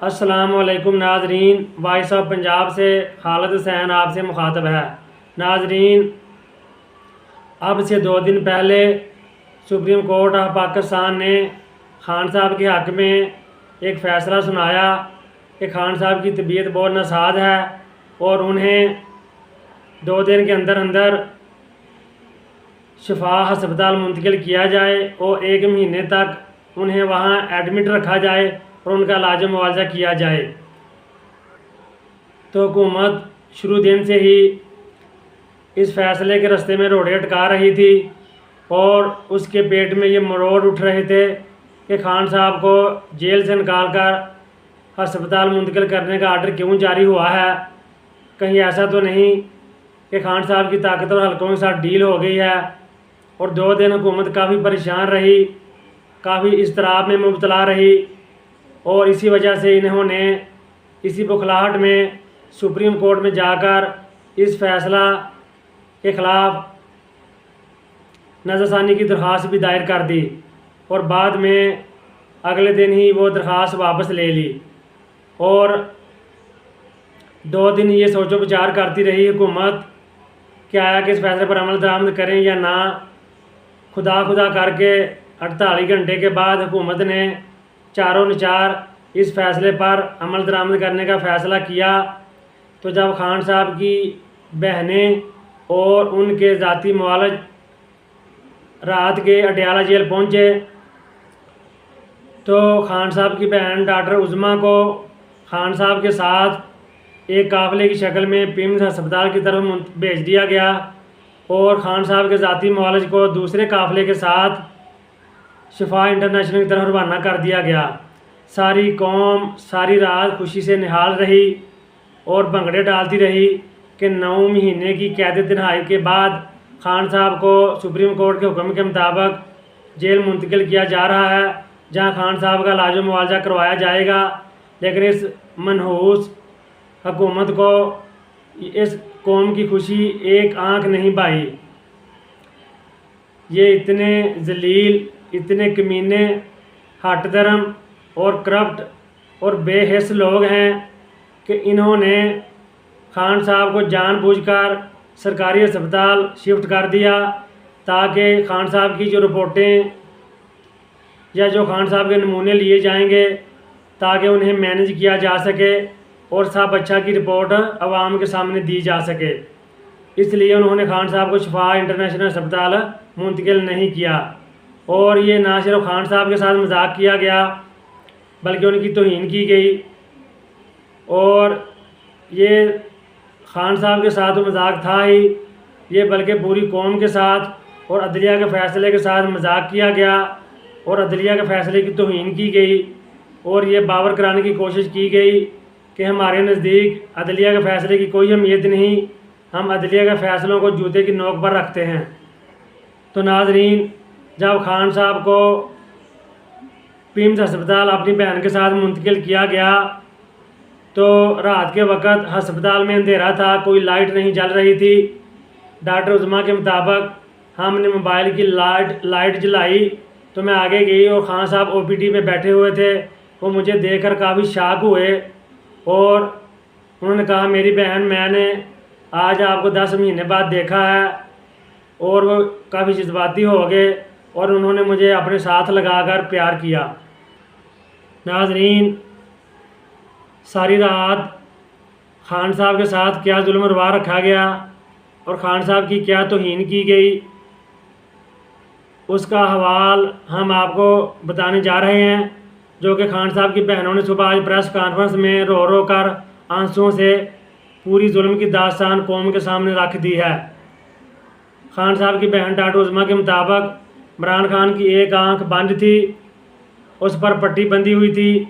अस्सलाम वालेकुम नाजरीन। वॉइस ऑफ पंजाब से खालिद हुसैन आपसे मुखातब है। नाजरीन, अब से 2 दिन पहले सुप्रीम कोर्ट ऑफ पाकिस्तान ने खान साहब के हक़ में एक फ़ैसला सुनाया कि खान साहब की तबीयत बहुत नासाज है और उन्हें 2 दिन के अंदर अंदर शिफा हस्पताल मुंतकिल किया जाए और 1 महीने तक उन्हें वहाँ एडमिट रखा जाए और उनका इलाज मुआवजा किया जाए। तो हुकूमत शुरू दिन से ही इस फ़ैसले के रास्ते में रोड़े अटका रही थी और उसके पेट में ये मरोड़ उठ रहे थे कि खान साहब को जेल से निकाल कर हस्पताल मुंतकिल करने का आर्डर क्यों जारी हुआ है। कहीं ऐसा तो नहीं कि खान साहब की ताकतवर हलकों के साथ डील हो गई है। और 2 दिन हुकूमत काफ़ी परेशान रही, काफ़ी इज़्तिराब में मुब्तला रही और इसी वजह से इन्होंने इसी बुखलाहट में सुप्रीम कोर्ट में जाकर इस फ़ैसला के ख़िलाफ़ नज़रसानी की दरख्वास्त भी दायर कर दी और बाद में अगले दिन ही वो दरख्वास्त वापस ले ली। और 2 दिन ये सोचो विचार करती रही हुकूमत क्या है कि इस फैसले पर अमल दरामद करें या ना। खुदा करके 48 घंटे के बाद हुकूमत ने चारों ने चार इस फ़ैसले पर अमल दरामद करने का फ़ैसला किया। तो जब खान साहब की बहनें और उनके ज़ाती मुआलिज रात के अडयाला जेल पहुँचे तो खान साहब की बहन डॉक्टर उज़मा को खान साहब के साथ एक काफ़िले की शक्ल में पिम्स हस्पताल की तरफ भेज दिया गया और ख़ान साहब के ज़ाती मुआलिज को दूसरे काफ़िले के साथ शिफा इंटरनेशनल की तरफ रवाना कर दिया गया। सारी कौम सारी रात खुशी से निहाल रही और भंगड़े डालती रही कि 9 महीने की कैद तन्हाई के बाद खान साहब को सुप्रीम कोर्ट के हुक्म के मुताबिक जेल मुंतकिल किया जा रहा है, जहां खान साहब का इलाज मुआवजा करवाया जाएगा। लेकिन इस मनहूस हुकूमत को इस कौम की खुशी एक आंख नहीं भाई। ये इतने जलील, इतने कमीने, हट धर्म और करप्ट और बेहिस लोग हैं कि इन्होंने खान साहब को जानबूझकर सरकारी अस्पताल शिफ्ट कर दिया ताकि खान साहब की जो रिपोर्टें या जो खान साहब के नमूने लिए जाएंगे ताकि उन्हें मैनेज किया जा सके और सब अच्छा की रिपोर्ट आवाम के सामने दी जा सके। इसलिए उन्होंने खान साहब को शिफा इंटरनेशनल अस्पताल मुंतकिल नहीं किया। और ये ना सिर्फ खान साहब के साथ मजाक किया गया बल्कि उनकी तौहीन की गई। और ये खान साहब के साथ तो मजाक था ही, ये बल्कि पूरी कौम के साथ और अदलिया के फ़ैसले के साथ मजाक किया गया और अदलिया के फ़ैसले की तौहीन की गई। और ये बावर कराने की कोशिश की गई कि हमारे नज़दीक अदलिया के फ़ैसले की कोई अहमियत नहीं, हम अदलिया के फ़ैसलों को जूते की नोक पर रखते हैं। तो नाजरीन, जब खान साहब को पिम्स अस्पताल अपनी बहन के साथ मुंतकिल किया गया तो रात के वक्त हस्पताल में अंधेरा था, कोई लाइट नहीं जल रही थी। डॉक्टर उज़मा के मुताबिक हमने मोबाइल की लाइट जलाई तो मैं आगे गई और खान साहब OPD में बैठे हुए थे। वो मुझे देखकर काफ़ी शॉक हुए और उन्होंने कहा, मेरी बहन, मैंने आज आपको 10 महीने बाद देखा है। और वो काफ़ी जज्बाती हो गए और उन्होंने मुझे अपने साथ लगाकर प्यार किया। नाजरीन, सारी रात खान साहब के साथ क्या जुल्म रवा रखा गया और ख़ान साहब की क्या तौहीन की गई, उसका हवाल हम आपको बताने जा रहे हैं, जो कि ख़ान साहब की बहनों ने सुबह आज प्रेस कॉन्फ्रेंस में रो रो कर आंसुओं से पूरी जुल्म की दास्तान कौम के सामने रख दी है। ख़ान साहब की बहन डॉक्टर उज़मा के मुताबिक इमरान खान की एक आंख बंद थी, उस पर पट्टी बंधी हुई थी,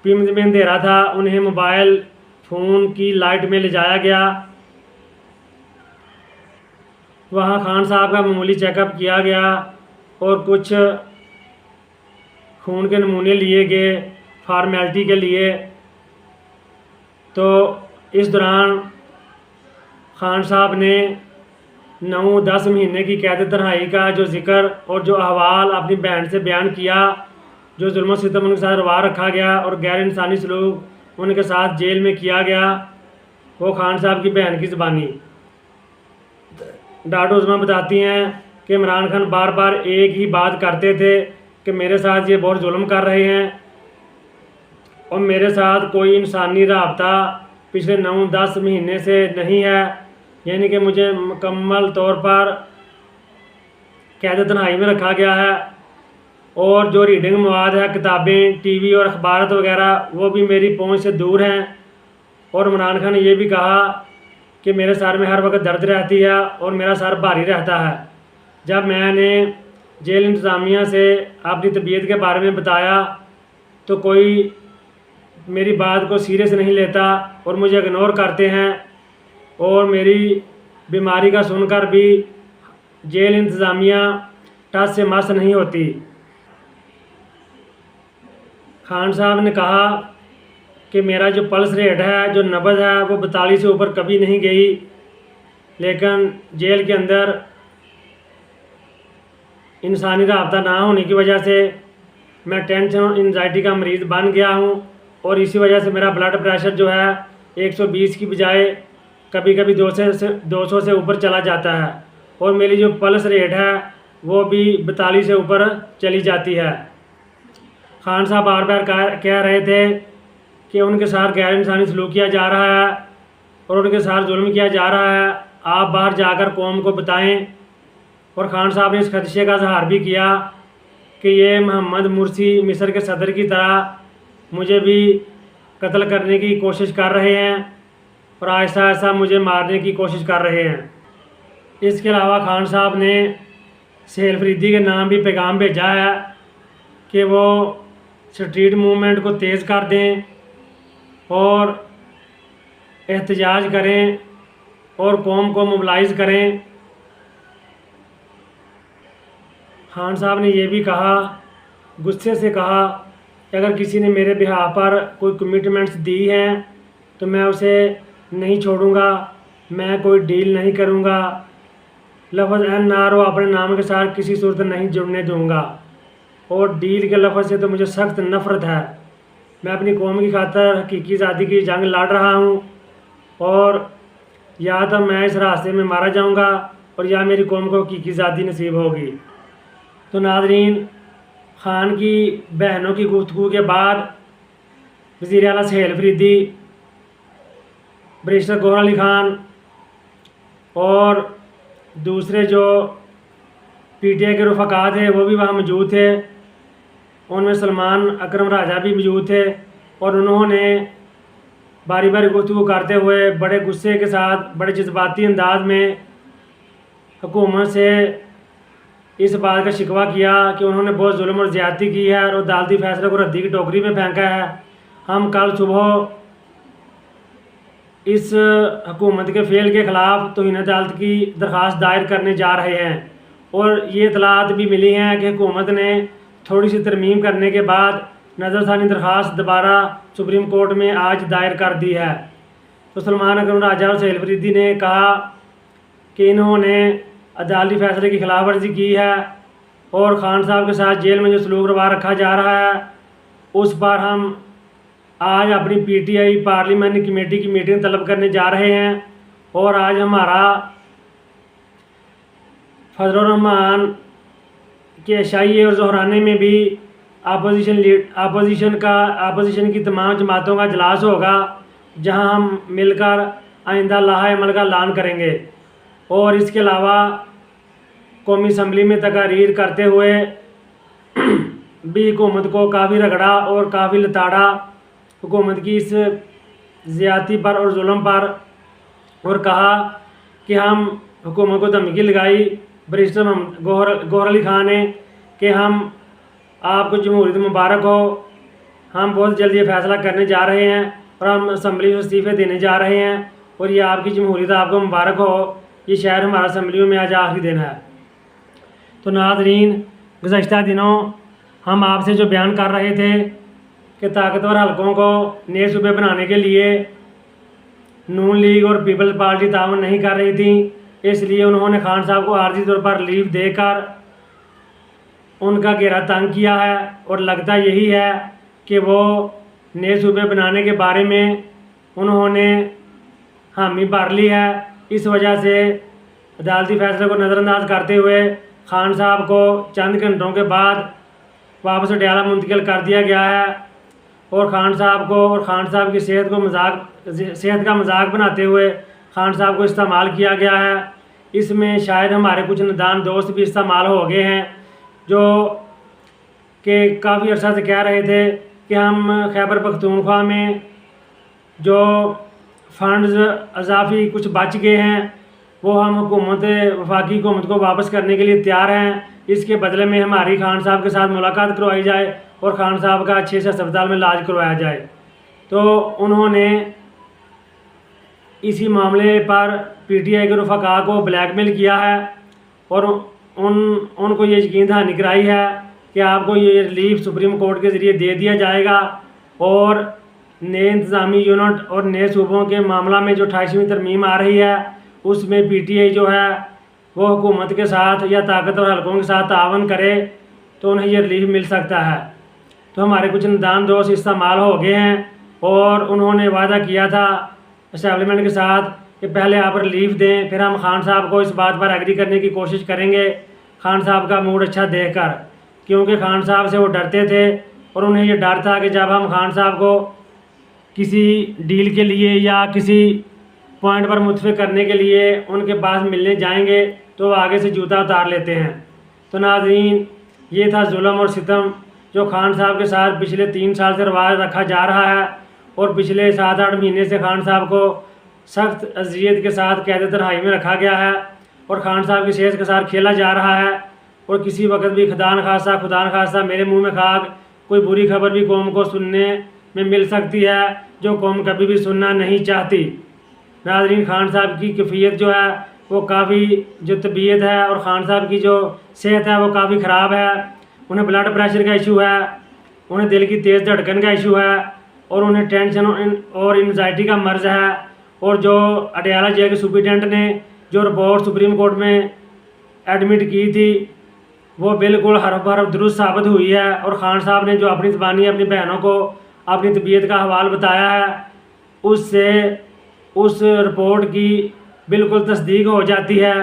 पिम्स में अंधेरा था, उन्हें मोबाइल फ़ोन की लाइट में ले जाया गया। वहाँ ख़ान साहब का मामूली चेकअप किया गया और कुछ खून के नमूने लिए गए फॉर्मेलिटी के लिए। तो इस दौरान ख़ान साहब ने 9-10 महीने की कैद तन्हाई का जो ज़िक्र और जो अहवाल अपनी बहन से बयान किया जो जुल्म सितम उनके साथ रवा रखा गया और गैर इंसानी सलूक उनके साथ जेल में किया गया, वो खान साहब की बहन की ज़बानी। डॉक्टर उस्मा बताती हैं कि इमरान खान बार बार एक ही बात करते थे कि मेरे साथ ये बहुत जुल्म कर रहे हैं और मेरे साथ कोई इंसानी रबता पिछले 9-10 महीने से नहीं है, यानी कि मुझे मुकम्मल तौर पर कैद तन्हाई में रखा गया है और जो रीडिंग मवाद है, किताबें, टीवी और अखबारात वगैरह, वो भी मेरी पहुंच से दूर हैं। और इमरान खान ने ये भी कहा कि मेरे सर में हर वक्त दर्द रहती है और मेरा सर भारी रहता है। जब मैंने जेल इंतज़ामिया से अपनी तबीयत के बारे में बताया तो कोई मेरी बात को सीरियस नहीं लेता और मुझे इग्नोर करते हैं और मेरी बीमारी का सुनकर भी जेल इंतज़ामिया टस से मस नहीं होती। खान साहब ने कहा कि मेरा जो पल्स रेट है, जो नब्ज़ है, वो 42 से ऊपर कभी नहीं गई, लेकिन जेल के अंदर इंसानी रब्ता ना होने की वजह से मैं टेंशन और एंजाइटी का मरीज़ बन गया हूँ और इसी वजह से मेरा ब्लड प्रेशर जो है 120 की बजाय कभी कभी 200 से ऊपर चला जाता है और मेरी जो पल्स रेट है वो भी 42 से ऊपर चली जाती है। खान साहब बार बार कह रहे थे कि उनके साथ गैर इंसानी सलूक किया जा रहा है और उनके साथ जुल्म किया जा रहा है, आप बाहर जाकर कौम को बताएं। और खान साहब ने इस खदशे का इज़हार भी किया कि ये मोहम्मद मुर्सी मिस्र के सदर की तरह मुझे भी कत्ल करने की कोशिश कर रहे हैं और आहिस्ता आहिस्ता मुझे मारने की कोशिश कर रहे हैं। इसके अलावा खान साहब ने सुहेल फरीदी के नाम भी पैगाम भेजा है कि वो स्ट्रीट मूवमेंट को तेज़ कर दें और एहतजाज करें और कौम को मोबिलाइज़ करें। खान साहब ने यह भी कहा, गुस्से से कहा कि अगर किसी ने मेरे बिहाफ पर कोई कमिटमेंट्स दी हैं तो मैं उसे नहीं छोड़ूंगा, मैं कोई डील नहीं करूंगा, लफ्ज़ NRO अपने नाम के साथ किसी सूरत नहीं जुड़ने दूंगा और डील के लफ्ज़ से तो मुझे सख्त नफ़रत है। मैं अपनी कौम की खातर हकीकी आज़ादी की जंग लड़ रहा हूँ और या तो मैं इस रास्ते में मारा जाऊँगा और या मेरी कौम को हकीकी आज़ादी नसीब होगी। तो नाज़रीन, ख़ान की बहनों की गुफ्तगू के बाद वज़ीर आला सुहेल फरीदी, बैरिस्टर गौहर अली ख़ान और दूसरे जो PTI के रफ़क़ा थे वो भी वहाँ मौजूद थे, उनमें सलमान अकरम राजा भी मौजूद थे और उन्होंने बारी बारी गुफ्तगू करते हुए बड़े गुस्से के साथ, बड़े जज्बाती अंदाज में हुकूमत से इस बात का शिकवा किया कि उन्होंने बहुत जुल्म और ज़्यादती की है और अदालती फ़ैसले को रद्दी की टोकरी में फेंका है। हम कल सुबह इस हुकूमत के फ़ेल के ख़िलाफ़ तौहीन अदालत की दरख्वास्त दायर करने जा रहे हैं और ये इतलात भी मिली हैं कि हुकूमत ने थोड़ी सी तरमीम करने के बाद नज़रसानी दरख्वास्त दोबारा सुप्रीम कोर्ट में आज दायर कर दी है। तो सलमान अकरम राजा और सुहेल फरीदी ने कहा कि इन्होंने अदालती फ़ैसले की खिलाफ वर्जी की है और ख़ान साहब के साथ जेल में जो सलूक रवा रखा जा रहा है उस पर हम आज अपनी PTI पार्लियामेंट्री कमेटी की मीटिंग तलब करने जा रहे हैं और आज हमारा फजलुर रहमान के शाही और जहराने में भी आपोजिशन की तमाम जमातों का इजलास होगा, जहां हम मिलकर आइंदा लाहा अमल का ऐलान करेंगे। और इसके अलावा कौमी असम्बली में तकारीर करते हुए भी हुकूमत को काफ़ी रगड़ा और काफ़ी लताड़ा हुकूमत की इस ज़्यादती पर और जुल्म पर और कहा कि हम हुकूमत को धमकी लगाई बैरिस्टर गौहर अली ख़ान ने कि हम आपको जमहूरियत मुबारक हो, हम बहुत जल्द ये फ़ैसला करने जा रहे हैं और हम असम्बली में इस्तीफ़े देने जा रहे हैं और ये आपकी जमहूरियत आपको मुबारक हो, ये शायद हमारा असम्बलियों में आज आखिरी दिन है। तो नाज़रीन, गुज़श्ता दिनों हम आपसे जो बयान कर रहे थे कि ताकतवर हलकों को नए सूबे बनाने के लिए नून लीग और पीपल्स पार्टी ताउन नहीं कर रही थी, इसलिए उन्होंने खान साहब को आर्जी तौर पर रिलीफ देकर उनका घेरा तंग किया है और लगता यही है कि वो नए सूबे बनाने के बारे में उन्होंने हामी भर ली है। इस वजह से अदालती फैसले को नज़रअंदाज करते हुए खान साहब को चंद घंटों के बाद वापस अडयाला मुंतकिल कर दिया गया है और खान साहब को और खान साहब की सेहत का मजाक बनाते हुए खान साहब को इस्तेमाल किया गया है। इसमें शायद हमारे कुछ नादान दोस्त भी इस्तेमाल हो गए हैं जो कि काफ़ी अर्सा से कह रहे थे कि हम खैबर पख्तूनख्वा में जो फंड्स अजाफी कुछ बच गए हैं वो हम वफाकी हुकूमत को वापस करने के लिए तैयार हैं। इसके बदले में हमारी खान साहब के साथ मुलाकात करवाई जाए और खान साहब का अच्छे से अस्पताल में इलाज करवाया जाए। तो उन्होंने इसी मामले पर पीटीआई के रफ़का को ब्लैकमेल किया है और उनको ये यकीन दहानी कराई है कि आपको ये रिलीफ सुप्रीम कोर्ट के ज़रिए दे दिया जाएगा और नए इंतज़ामी यूनिट और नए सूबों के मामला में जो 28वीं तरमीम आ रही है उसमें पीटीआई जो है वो हुकूमत के साथ या ताकतवर हलकों के साथ तावन करे तो उन्हें ये रिलीफ मिल सकता है। तो हमारे कुछ नादान दोस्त इस्तेमाल हो गए हैं और उन्होंने वादा किया था एस्टेब्लिशमेंट के साथ कि पहले आप रिलीफ दें, फिर हम खान साहब को इस बात पर एग्री करने की कोशिश करेंगे खान साहब का मूड अच्छा देखकर, क्योंकि खान साहब से वो डरते थे और उन्हें ये डर था कि जब हम खान साहब को किसी डील के लिए या किसी पॉइंट पर मुतफिक करने के लिए उनके पास मिलने जाएंगे तो आगे से जूता उतार लेते हैं। तो नाज़रीन, ये था जुल्म और सितम जो खान साहब के साथ पिछले 3 साल से रवाज रखा जा रहा है और पिछले 7-8 महीने से खान साहब को सख्त अजियत के साथ कैद तन्हाई में रखा गया है और खान साहब की सेहत के साथ खेला जा रहा है। और किसी वक्त भी खुदा न खासा मेरे मुँह में खाक कोई बुरी खबर भी कौम को सुनने में मिल सकती है जो कौम कभी भी सुनना नहीं चाहती। नाज़रीन, खान साहब की कैफियत जो है वो काफ़ी जो तबीयत है और खान साहब की जो सेहत है वो काफ़ी ख़राब है। उन्हें ब्लड प्रेशर का इशू है, उन्हें दिल की तेज़ धड़कन का इशू है और उन्हें टेंशन और एंजाइटी का मर्ज़ है। और जो अडयाला जेल के सुप्रिटेंडेंट ने जो रिपोर्ट सुप्रीम कोर्ट में एडमिट की थी वो बिल्कुल हरफ हरफ दुरुस्त साबित हुई है और खान साहब ने जो अपनी ज़बानी अपनी बहनों को अपनी तबीयत का हवाल बताया है उससे उस रिपोर्ट की बिल्कुल तस्दीक हो जाती है।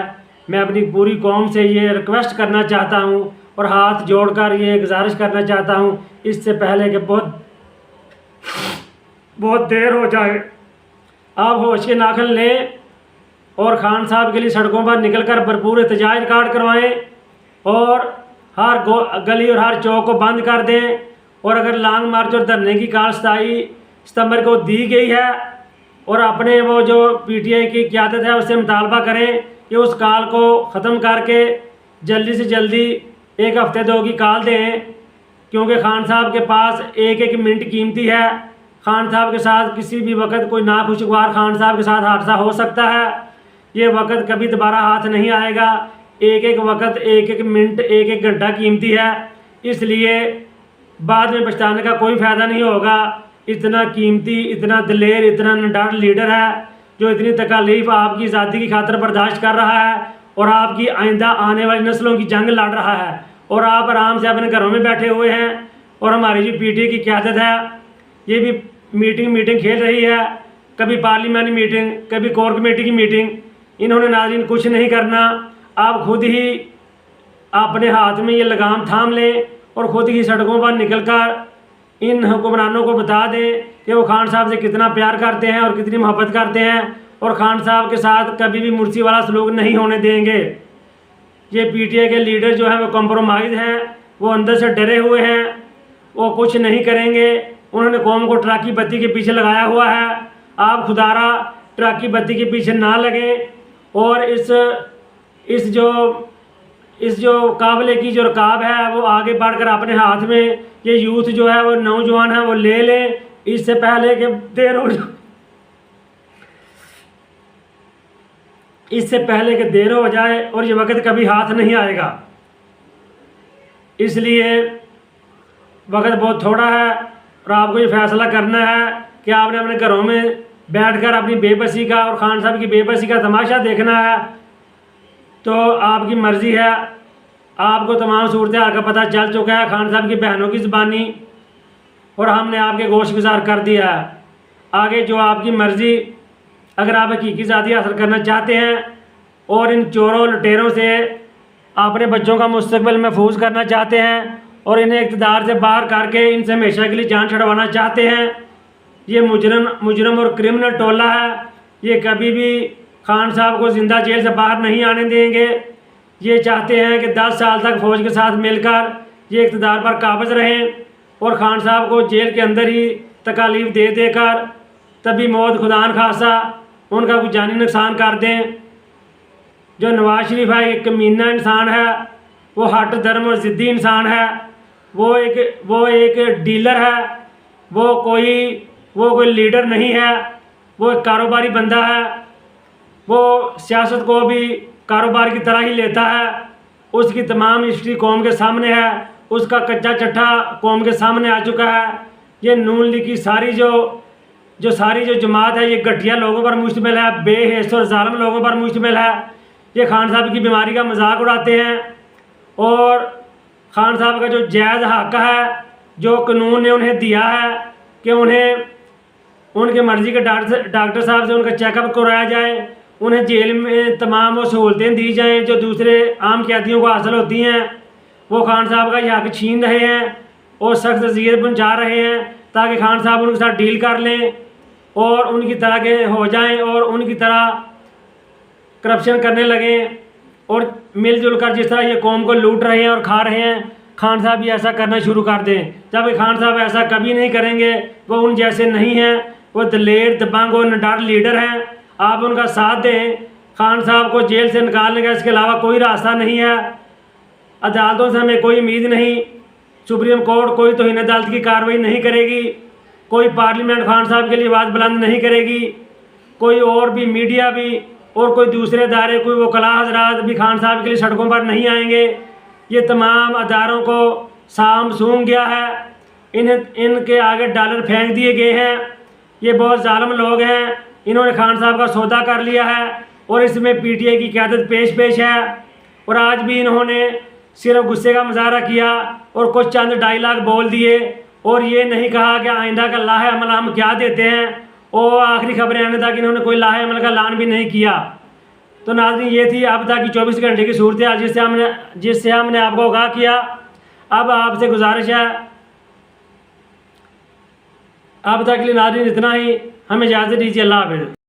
मैं अपनी पूरी कौम से ये रिक्वेस्ट करना चाहता हूँ और हाथ जोड़कर ये गुजारिश करना चाहता हूँ इससे पहले कि बहुत देर हो जाए, आप होश के नाखन लें और खान साहब के लिए सड़कों पर निकलकर भरपूर एहतजाज रिकॉर्ड करवाएं और हर गली और हर चौक को बंद कर दें। और अगर लॉन्ग मार्च और धरने की कॉल 27 सितंबर को दी गई है और अपने वो जो पीटीआई की क़यादत है उससे मुतालबा करें कि उस कॉल को ख़त्म करके जल्दी से जल्दी 1 हफ्ते 2 की कॉल दें, क्योंकि खान साहब के पास एक एक मिनट कीमती है। खान साहब के साथ किसी भी वक्त कोई नाखुशगवार खान साहब के साथ हादसा हो सकता है। ये वक्त कभी दोबारा हाथ नहीं आएगा। एक एक वक्त, एक एक मिनट, एक एक घंटा कीमती है, इसलिए बाद में पछताने का कोई फ़ायदा नहीं होगा। इतना कीमती, इतना दलेर, इतना निडर लीडर है जो इतनी तकालीफ आपकी आज़ादी की खातिर बर्दाश्त कर रहा है और आपकी आइंदा आने वाली नस्लों की जंग लड़ रहा है और आप आराम से अपने घरों में बैठे हुए हैं। और हमारी जो पीटीआई की क़यादत है ये भी मीटिंग खेल रही है, कभी पार्लियामेंट मीटिंग, कभी कोर कमेटी की मीटिंग। इन्होंने नाज़रीन कुछ नहीं करना। आप खुद ही अपने हाथ में ये लगाम थाम लें और ख़ुद ही सड़कों पर निकलकर इन हुक्मरानों को बता दें कि वो खान साहब से कितना प्यार करते हैं और कितनी मोहब्बत करते हैं और खान साहब के साथ कभी भी मुर्सी वाला सलूक नहीं होने देंगे। ये पीटीआई के लीडर जो हैं वो कॉम्प्रोमाइज़ हैं, वो अंदर से डरे हुए हैं, वो कुछ नहीं करेंगे। उन्होंने कौम को ट्रक की बत्ती के पीछे लगाया हुआ है। आप खुदारा ट्रक की बत्ती के पीछे ना लगें और इस जो काबिले की जो रकाब है वो आगे बढ़कर अपने हाथ में ये यूथ जो है वो नौजवान है वो ले लें, इससे पहले कि देर हो जाए, इससे पहले कि देर हो जाए और ये वक्त कभी हाथ नहीं आएगा। इसलिए वक्त बहुत थोड़ा है और आपको ये फैसला करना है कि आपने अपने घरों में बैठकर अपनी बेबसी का और खान साहब की बेबसी का तमाशा देखना है तो आपकी मर्ज़ी है। आपको तमाम सूरत हाल का पता चल चुका है खान साहब की बहनों की ज़बानी, और हमने आपके गोशगुजार कर दिया है। आगे जो आपकी मर्ज़ी, अगर आप हकीकी आज़ादी हासिल करना चाहते हैं और इन चोरों लुटेरों से अपने बच्चों का मुस्तकबिल महफूज करना चाहते हैं और इन्हें इक़्तिदार से बाहर करके इनसे हमेशा के लिए जान छुड़वाना चाहते हैं, ये मुजरम और क्रिमिनल टोला है। ये कभी भी खान साहब को ज़िंदा जेल से बाहर नहीं आने देंगे। ये चाहते हैं कि 10 साल तक फ़ौज के साथ मिलकर ये इक़्तिदार पर काबिज़ रहें और ख़ान साहब को जेल के अंदर ही तकालीफ दे देकर तभी मौत खुदा न खासा उनका कुछ जानी नुकसान कर दें। जो नवाज शरीफ है एक कमीना इंसान है, वो हट धर्म और ज़िद्दी इंसान है, वो एक डीलर है, वो कोई लीडर नहीं है, वो एक कारोबारी बंदा है। वो सियासत को भी कारोबार की तरह ही लेता है। उसकी तमाम हिस्ट्री कौम के सामने है, उसका कच्चा चट्ठा कौम के सामने आ चुका है। ये नून लीग की सारी जो जमात है ये घटिया लोगों पर मुश्तमिल है, बेहिस और जालिम लोगों पर मुश्तमिल है। ये खान साहब की बीमारी का मजाक उड़ाते हैं और खान साहब का जो जायज़ हक़ है, जो कानून ने उन्हें दिया है कि उन्हें उनके मर्ज़ी के डॉक्टर साहब से उनका चेकअप कराया जाए, उन्हें जेल में तमाम वो सहूलतें दी जाएँ जो दूसरे आम कैदियों को हासिल होती हैं, वो खान साहब का ये हक़ छीन रहे हैं और सख्त अज़ियत पहुँचा रहे हैं ताकि खान साहब उनके साथ डील कर लें और उनकी तरह के हो जाएं और उनकी तरह करप्शन करने लगें और मिलजुल कर जिस तरह ये कौम को लूट रहे हैं और खा रहे हैं, खान साहब भी ऐसा करना शुरू कर दें। जबकि खान साहब ऐसा कभी नहीं करेंगे, वो उन जैसे नहीं हैं, वो दलेर दबंग और निडर लीडर हैं। आप उनका साथ दें। खान साहब को जेल से निकालने का इसके अलावा कोई रास्ता नहीं है। अदालतों से हमें कोई उम्मीद नहीं, सुप्रीम कोर्ट कोई तौहीन अदालत की कार्रवाई नहीं करेगी, कोई पार्लियामेंट खान साहब के लिए आवाज़ बुलंद नहीं करेगी, कोई और भी मीडिया भी और कोई दूसरे अदारे, कोई वकला हजरात भी खान साहब के लिए सड़कों पर नहीं आएंगे। ये तमाम अदारों को साम सूंघ गया है, इनके आगे डॉलर फेंक दिए गए हैं। ये बहुत जालिम लोग हैं, इन्होंने खान साहब का सौदा कर लिया है और इसमें पीटीआई की क़यादत पेश है। और आज भी इन्होंने सिर्फ गुस्से का मुजाहरा किया और कुछ चंद डायलॉग बोल दिए और ये नहीं कहा कि आइंदा का लाहे अमल हम क्या देते हैं, और आखिरी खबरें आने तक इन्होंने कोई लाहे अमल का ऐलान भी नहीं किया। तो नाज़रीन, ये थी अब तक की 24 घंटे की सूरत हाल जिससे हमने आपको आगाह किया। अब आपसे गुजारिश है, अब तक के लिए नाज़रीन इतना ही, हमें इजाज़त दीजिए। अल्लाह हाफ़िज़।